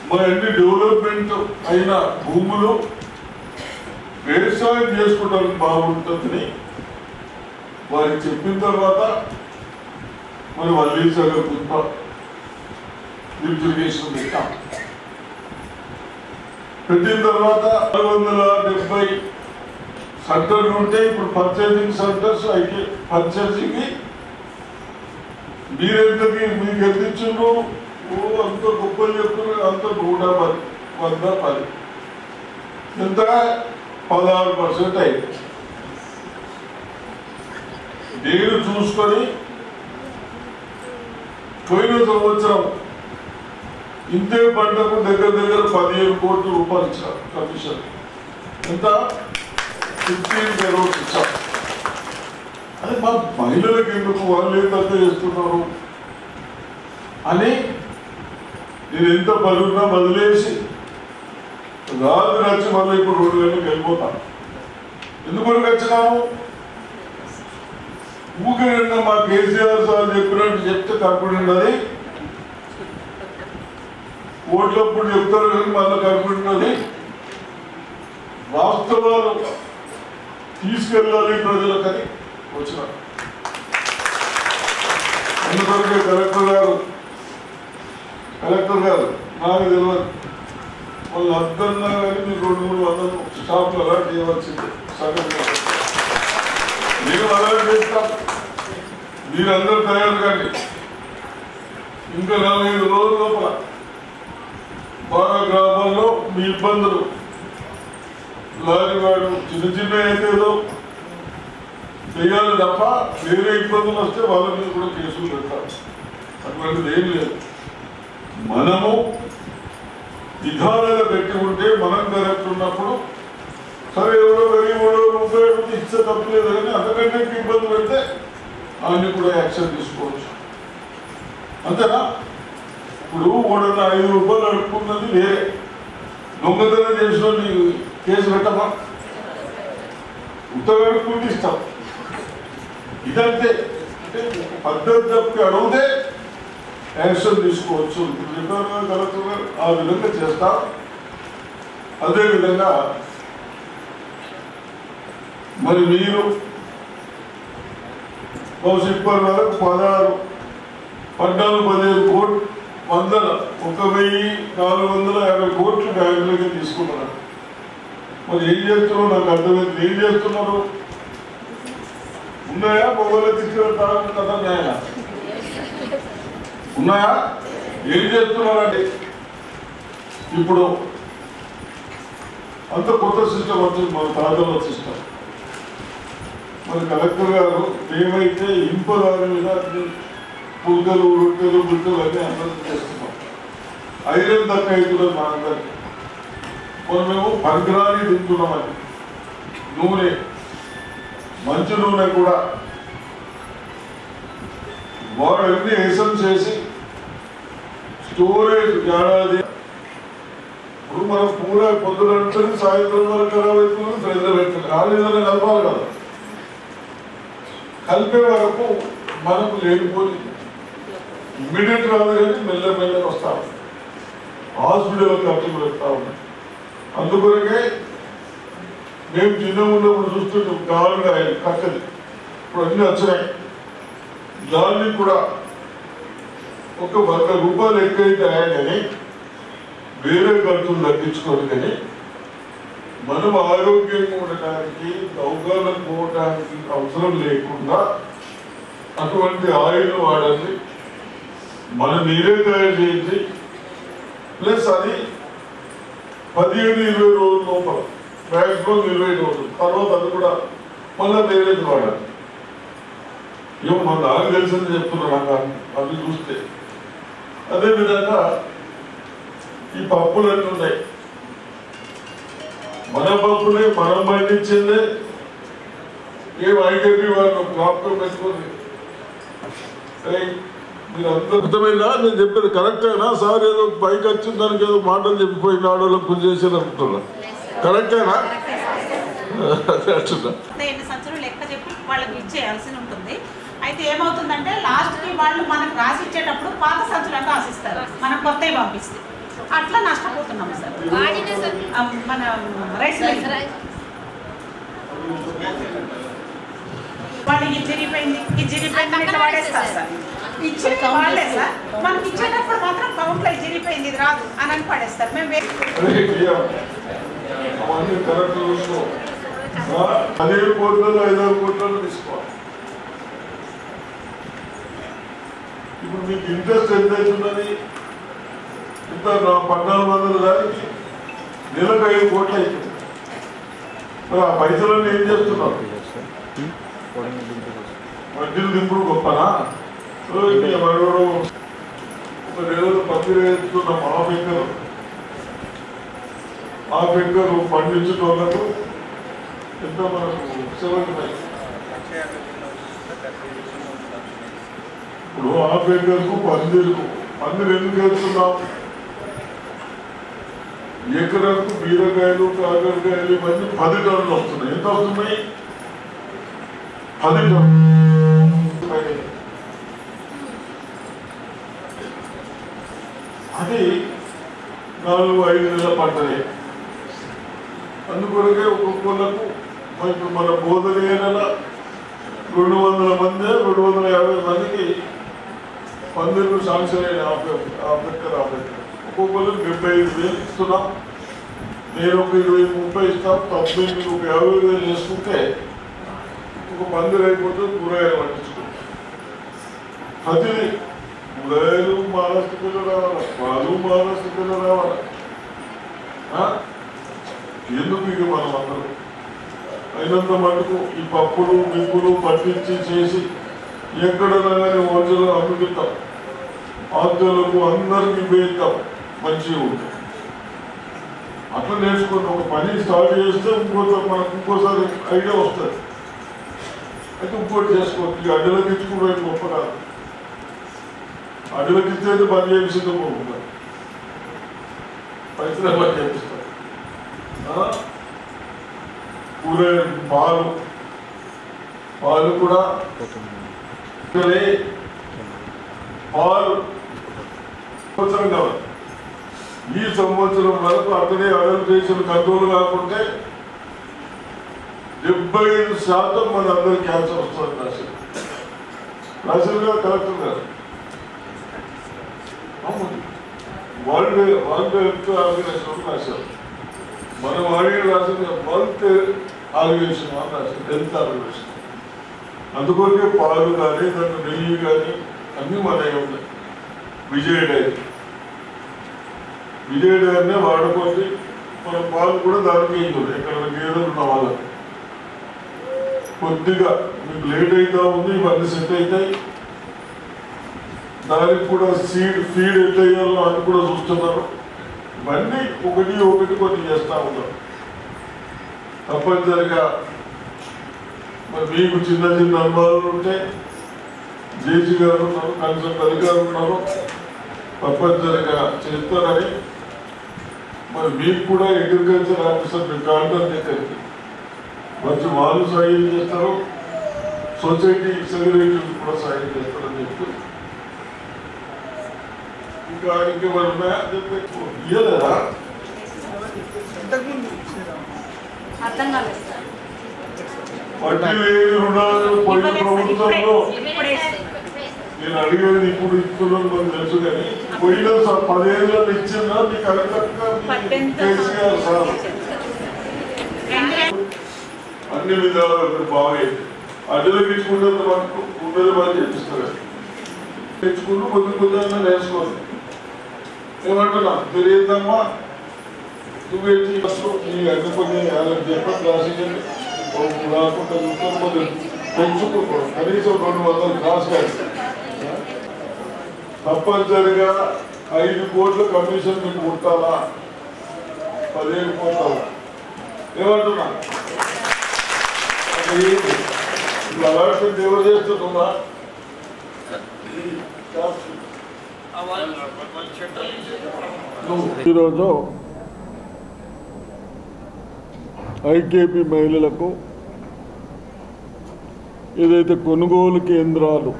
మా అన్ని డెవలప్మెంట్ అయిన భూములు వ్యవసాయం చేసుకోవడానికి బాగుంటుందని వారికి చెప్పిన తర్వాత మరి వల్లీ సాగర్ లిఫ్టిగేషన్ పెట్టాం. పెట్టిన తర్వాత 470 సెంటర్లు ఉంటే ఇప్పుడు పర్చేసింగ్ సెంటర్స్ అయితే పర్చేసింగ్ మీరెంతకి మీకు ఎత్తించుండ్రు అంత గొప్పలు చెప్తున్నారు. అంత 110 110 ఎంత 16% అయింది. నేను చూసుకొని పోయిన సంవత్సరం ఇంతే పంటకు దగ్గర 15 కోట్ల రూపాయలు ఇచ్చారు కమిషన్. ఎంత 15 crores ఇచ్చారు. అదే మా మహిళలకు ఎందుకు వాళ్ళు ఏంటంత చేస్తున్నారు అని నేను ఎంత బలున్నా వదిలేసి రాజు నచ్చి మళ్ళీ ఇప్పుడు 2 గంటలకు వెళ్ళిపోతాను. ఎందుకు వచ్చినాము? ఊరికే మా కేసీఆర్ సార్ చెప్పినట్టు చెప్తే కాన్ఫిడెంట్ అది ఓట్లప్పుడు చెప్తారు కానీ మళ్ళీ కాన్ఫిడెంట్ అది వాస్తవాలు తీసుకెళ్ళాలి ప్రజలకని వచ్చిన. అందుకొరకే కలెక్టర్ గారు నాకు తెలియదు వాళ్ళు అర్థంగా కానీ మీరు 200-300 స్టాఫ్లు అలాంటి చేయవలసింది. సగం నేను అలాంటి చేస్తాను. మీరందరూ తయారు కానీ ఇంకా 45 రోజుల లోపల బాగా గ్రామాల్లో మీ ఇబ్బందులు లారీ వాడు చిన్న అయితే ఏదో చేయాలి తప్ప వేరే ఇబ్బందులు వస్తే వాళ్ళ మీద కూడా కేసులు పెట్టాలి. అటువంటిది ఏం లేదు. మనము విధాలుగా పెట్టి ఉంటే మనం కరెక్ట్ ఉన్నప్పుడు సరే ఎవరో గరీబోడో రూపాయలు ఇస్తే తప్పలేదు కానీ అంతకంటే ఇబ్బంది పెడితే అన్ని కూడా యాక్షన్ తీసుకోవచ్చు. అంతేనా? ఇప్పుడు 5 రూపాయలు అడుక్కున్నది వేరే, దొంగతనం చేసిన నీకు కేసు పెట్టమా? ఉత్తగా అడుక్కుంటే ఇస్తాం. ఇదంతే. అంటే పద్ధతి తప్పి అడిగితే యాక్షన్ తీసుకోవచ్చు. కలెక్టర్ గారు ఆ విధంగా చేస్తాం. అదేవిధంగా మరి మీరు బహుశా ఇప్పటి వరకు 14-15 కోట్లు 1,450 కోట్లు బ్యాంకులకి తీసుకున్నారు. మరి ఏం చేస్తున్నారు నాకు అర్థమైంది. ఏం చేస్తున్నారు? ఉన్నాయా మొబైల్ తీసుకున్న కదా ఉన్నాయా? ఉన్నాయా? ఏం చేస్తున్నారండి? ఇప్పుడు అంత కొత్త సిస్టమ్ వచ్చింది, మన తాతల సిస్టమ్. మరి కలెక్టర్ గారు ఏమైతే ఇంప దాని మీద పుల్కలు రొట్టెలు బుట్టలు అన్నీ అందరం చేస్తున్నాం. ఐరన్ దక్క అవుతున్నది మా అందరికి. మనమేమో పనికిరాని తింటున్నామని నూనె, మంచి నూనె కూడా వాడన్నీ ఎసెన్స్ చేసి స్టోరేజ్ ఏడాది. ఇప్పుడు మనం పూరా పొద్దునంటే సాయంత్రం వరకు ఖరాబ్ అవుతుంది, ఫ్రిడ్జ్లో పెట్టాలి. ఆలోచన కలపాలి కదా. కలిపే వరకు మనకు లేకపోతే ఇమ్మీడియట్ రాదు కానీ మెల్లమెల్లగా వస్తాం. హాస్పిటల్ ఖర్చులు పెడతా ఉన్నాయి. అందుకొరకే మేము చిన్నగా ఉన్నప్పుడు చూస్తుంటాం గాలికాయలు కక్కది. ఇప్పుడు అన్నీ వచ్చినాయి. దాన్ని కూడా ఒక 100 రూపాయలు ఎక్కువైతే కానీ వేరే ఖర్చులు తగ్గించుకోరు. కానీ మనం ఆరోగ్యంగా ఉండటానికి దౌగాలకు పోవడానికి అవసరం లేకుండా అటువంటి ఆయిల్ వాడాలి. మనం నీరే తయారు చేయించి ప్లస్ అది 15-20 రోజుల లోపల, మ్యాక్సిమం 20 రోజులు తర్వాత అది కూడా మళ్ళీ వేరేది వాడాలి. ఏమో మన నాకు తెలిసింది చెప్తున్నాను అది చూస్తే. అదేవిధంగా ఈ పప్పులు అన్నీ ఉన్నాయి. మన పప్పులే మనం పండించిందే. ఏం ఐకేపీ వాళ్ళు జ్ఞాపకం పెట్టుకుంది. మీరు అందరూ అర్థమైనా నేను చెప్పేది కరెక్టేనా? సార్ ఏదో పైకి వచ్చిన దానికి ఏదో మాటలు చెప్పిపోయిన ఆడోళ్ళకు కొంచెం చేసేది అనుకుంటున్నా. కరెక్టేనా? అదే అంటున్నా. ఎన్ని సంచులు లెక్క చెప్పి వాళ్ళకి ఇచ్చేయాల్సి ఉంటుంది. అయితే ఏమవుతుందంటే లాస్ట్కి వాళ్ళు మనకు రాసి ఇచ్చేటప్పుడు పాత సంచులను రాసిస్తారు, మనం కొత్తవి పంపిస్తే. అట్లా నష్టపోతున్నాం సార్. మన రైస్ వాళ్ళు ఇది జరిగిపోయింది ఇట్లా వాడేస్తారు సార్. ఇచ్చేది వాళ్ళే సార్. మనకి ఇచ్చేటప్పుడు మాత్రం కౌంట్లో ఇది జరిగిపోయింది ఇది రాదు అని పడేస్తారు. మేము అవన్నీ కరెక్ట్ చూసుకో. 15 కోట్లు 5 కోట్లను తీసుకోవాలి. ఇప్పుడు మీకు ఇంట్రెస్ట్ ఎంత అవుతున్నది? ఇంత 1400 దానికి నెలకు 5 కోట్లు అవుతుంది. మరి ఆ పైసలన్నీ ఏం చేస్తున్నారు? వడ్డీలు దింపుడు గొప్పనా? రోజు పత్తిరి వేస్తున్నాం. ఆ పెంకరు పండించేటోళ్లకు ఎంత మనకు 75. ఇప్పుడు ఆ పెంకర్కు పందిరు ఎందుకు వేస్తున్నాం? ఎకరకు బీరకాయలు కాకరకాయలు ఇవన్నీ 10 టన్నులు వస్తున్నాయి. ఎంత వస్తున్నాయి? 10 టన్నులు. అది 4-5 నెలల పంటనే. అందుకొరకే ఒక్కొక్కళ్ళకు ఇప్పుడు మన బోధన నెల 200 మంది 250 మందికి పందిరు శాంక్షన్ అయిన అంబేద్కర్ ఒక్కొక్కరికి 75,000 ఇస్తున్నాం. నేను ఒక 20-30 ఇస్తాం. తప్ప మీకు ఒక 50,000 చేసుకుంటే ఒక పందిరు అయిపోతే కూరగాయలు పండించుకుంటాం. ప్రతిదీ కూరగాయలు మహారాష్ట్ర పిల్లలు రావాలి, పాలు మహారాష్ట్ర పిల్లలు రావాలి. ఎందుకు ఇక మనం అందరూ అయినంత మటుకు ఈ పప్పులు మిప్పులు పట్టించి చేసి ఎక్కడైనా కానీ ఓజలు అమ్ముకుంటాం. ఆంధ్రులకు అందరికీ వేద్దాం, మంచిగా ఉంటాం. అట్లా నేర్చుకుని ఒక పని స్టార్ట్ చేస్తే మనకు ఇంకోసారి ఐడియా వస్తుంది. అయితే ఇంకోటి చేసుకోవచ్చు. ఈ అడ్డలకు ఇచ్చుకోవడం గొప్ప కాదు. అడ్డలకు ఇస్తే పని చేపిస్తుంది పోకుండా పైసలు పని చేపిస్తారు. కూర పాలు కూడా పాలు సంవత్సరం కావాలి. ఈ సంవత్సరం వరకు అతనే అడల్ట్రేషన్ కంట్రోల్ కాకుంటే 75% మన అందరికి క్యాన్సర్ వస్తుంది. రాశారు కదా కలెక్టర్ గారు. వరల్డ్ హెల్త్ ఆర్గనైజేషన్ రాశారు. మనం వాడి రాసిన వరల్డ్ ఆర్గనైజేషన్ అని రాశారు, హెల్త్ ఆర్గనైజేషన్. అందుకొరకే పాలు కానీ దాంట్లో నెయ్యి కానీ అన్నీ మనమే ఉన్నాయి. విజయ డైరీనే వాడుకొని మన పాలు కూడా దానికి ఇవ్వదు. ఎక్కడ గేదెలు ఉన్న వాళ్ళకి కొద్దిగా మీకు లేట్ అవుతా ఉంది, ఇవన్నీ సెట్ అవుతాయి. దానికి కూడా ఫీడ్ ఎట్లా వేయాలో అని కూడా చూస్తున్నారు. ఇవన్నీ ఒకటి కొన్ని చేస్తూ ఉన్నారు. తప్పనిసరిగా మరి మీకు చిన్న అనుభవాలు ఉంటే జేసీ గారు ఉన్నారు, కన్సల్ట్ అధికారులు ఉన్నారు, తప్పనిసరిగా చేస్తారని. మరి మీకు కూడా అగ్రికల్చర్ ఆఫీసర్ మీకు కాంటాక్ట్ దగ్గరికి మంచి వాళ్ళు సాయం చేస్తారు, సొసైటీ సెక్రటరీలు కూడా సాయం చేస్తారని చెప్తూ ఇంకా ఇంకేమైనా ఉన్నాయా చెప్పి ఇయ్యలేదా? వడ్డీ లేని రుణాలు పోయిన ప్రభుత్వంలో నేను అడిగేది ఇప్పుడు ఇస్తున్నాను మనకు తెలుసు. కానీ పోయిన 10 ఏళ్ళలో ఇచ్చిందా మీకు కేసీఆర్ సార్ అన్ని విధాలుగా బాగైంది. అడ్డలకు ఇచ్చుకుంటే మనకు ఉండదు అని చెప్పిస్తారు. తెచ్చుకుంటూ కొద్దిగా నేర్చుకోండి. ఏమంటున్నా తెలియదమ్మా నువ్వేంటి నీ అడ్డు కొన్ని చెప్పండి రాసిందండి రాకుండా చూసుకొని పెంచుకుంటాం. కనీసం 200 క్లాస్ కానీ తప్పనిసరిగా 5 కోట్ల కమిషన్ మీకు కుట్టాలా, 17 కోట్ల ఏమంటున్నా ఇప్పుడు అలాంటి ఎవరు చేస్తున్నా ఈరోజు ఐకేపీ మహిళలకు ఏదైతే కొనుగోలు కేంద్రాలు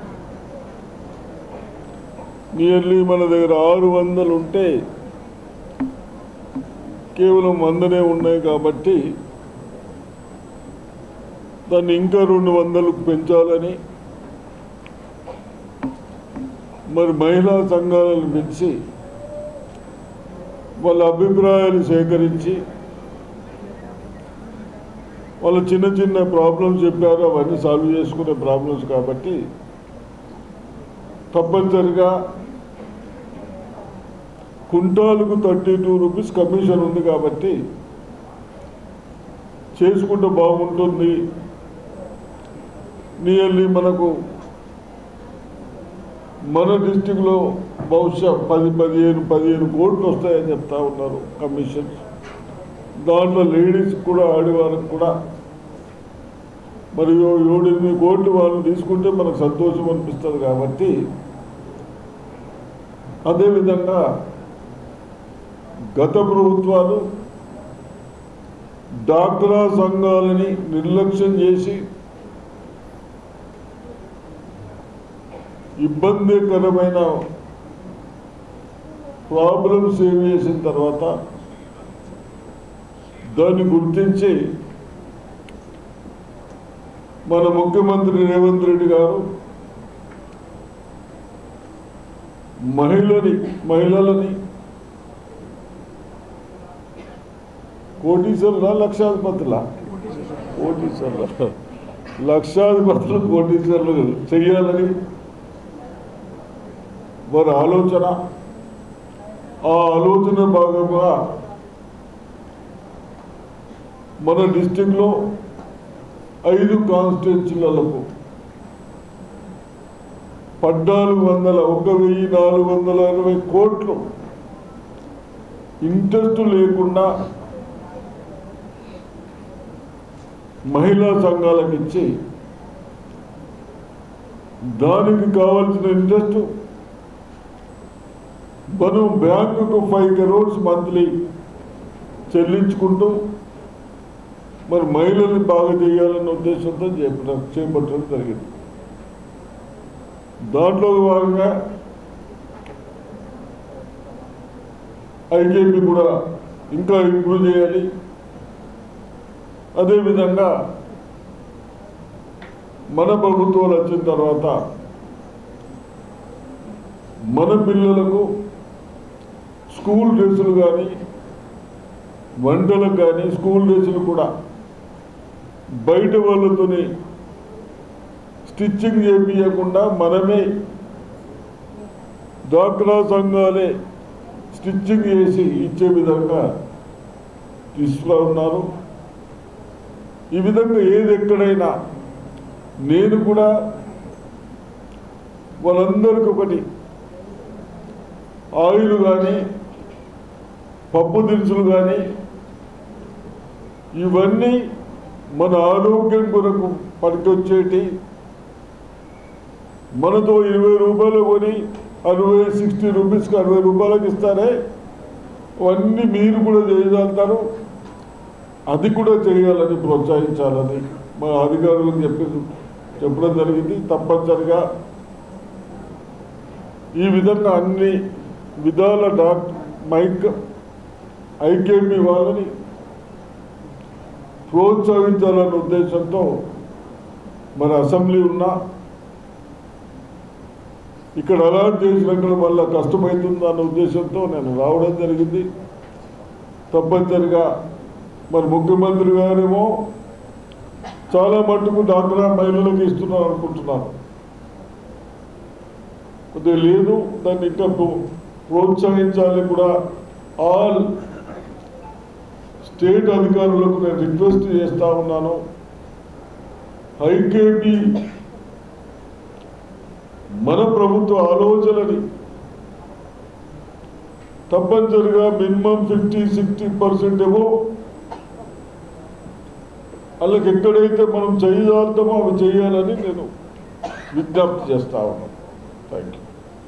నియర్లీ మన దగ్గర 600 ఉంటే కేవలం 100 ఉన్నాయి. కాబట్టి దాన్ని ఇంకా 200కు పెంచాలని మరి మహిళా సంఘాలను పిలిచి వాళ్ళ అభిప్రాయాలు సేకరించి వాళ్ళు చిన్న ప్రాబ్లమ్స్ చెప్పారు, అవన్నీ సాల్వ్ చేసుకునే ప్రాబ్లమ్స్. కాబట్టి తప్పనిసరిగా కుంటాలకు 32 రూపీస్ కమిషన్ ఉంది. కాబట్టి చేసుకుంటే బాగుంటుంది. నియర్లీ మనకు మన డిస్టిక్లో బహుశా 15 కోట్లు వస్తాయని చెప్తా ఉన్నారు కమిషన్స్. దాంట్లో లేడీస్ కూడా ఆడవారికి కూడా మరియు 7-8 కోట్లు వాళ్ళు తీసుకుంటే మనకు సంతోషం అనిపిస్తుంది. కాబట్టి అదేవిధంగా గత ప్రభుత్వాలు డాక్టరా సంఘాలని నిర్లక్ష్యం చేసి ఇబ్బందికరమైన ప్రాబ్లమ్స్ సేవ్ చేసిన తర్వాత దాన్ని గుర్తించి మన ముఖ్యమంత్రి రేవంత్ రెడ్డి గారు మహిళలని కోటీశ్వర్ల లక్షాధిపతుల కోటీశ్వర్లు చెయ్యాలని వారి ఆలోచన. ఆ ఆలోచన భాగంగా మన డిస్టిక్లో 5 కాన్స్టిట్యున్సీలకు 1460 కోట్లు ఇంట్రెస్ట్ లేకుండా మహిళా సంఘాలకు ఇచ్చి దానికి కావాల్సిన ఇంట్రెస్ట్ మనం బ్యాంకుకు 5 crores మంత్లీ చెల్లించుకుంటూ మరి మహిళల్ని బాగా చేయాలన్న ఉద్దేశంతో చేపట్టడం జరిగింది. దాంట్లో భాగంగా ఐకేపీ కూడా ఇంకా ఇంప్రూవ్ చేయాలి. అదేవిధంగా మన ప్రభుత్వాలు వచ్చిన తర్వాత మన పిల్లలకు స్కూల్ డ్రెస్సులు కానీ వంటలకు కానీ స్కూల్ డ్రెస్సులు కూడా బయట వాళ్ళతోనే స్టిచ్చింగ్ చేయించకుండా మనమే డ్వాక్రా సంఘాలే స్టిచ్చింగ్ చేసి ఇచ్చే విధంగా తీసుకురా ఉన్నారు. ఈ విధంగా ఏది ఎక్కడైనా నేను కూడా వాళ్ళందరికీ ఒకటి ఆయిల్ కానీ పప్పు దినుసులు కానీ ఇవన్నీ మన ఆరోగ్యం కొరకు పనికొచ్చేటి మనతో 20 రూపాయలు కొని 60 రూపీస్కి 60 రూపాయలకు ఇస్తారే అవన్నీ మీరు కూడా చేయగలుగుతారు. అది కూడా చేయాలని ప్రోత్సహించాలని మా అధికారులకు చెప్పడం జరిగింది. తప్పనిసరిగా ఈ విధంగా అన్ని విధాల ఐకేపీ వాళ్ళని ప్రోత్సహించాలనే ఉద్దేశంతో మన అసెంబ్లీ ఉన్నా ఇక్కడ అలాట్ చేసినక్కడ మళ్ళీ కష్టమవుతుందన్న ఉద్దేశంతో నేను రావడం జరిగింది. తప్పనిసరిగా మరి ముఖ్యమంత్రి గారేమో చాలా మట్టుకు డ్వాక్రా మహిళలకు ఇస్తున్నారు అనుకుంటున్నాను. కొద్దిగా లేదు, దాన్ని ఇంకా ప్రోత్సహించాలి కూడా. ఆల్ స్టేట్ అధికారులకు నేను రిక్వెస్ట్ చేస్తా ఉన్నాను. ఐకేపీ మన ప్రభుత్వ ఆలోచనని తప్పనిసరిగా మినిమం 50-60% ఏమో వాళ్ళకి ఎక్కడైతే మనం చేయగలుగుతామో అవి చేయాలని నేను విజ్ఞప్తి చేస్తా ఉన్నాను. Thank you.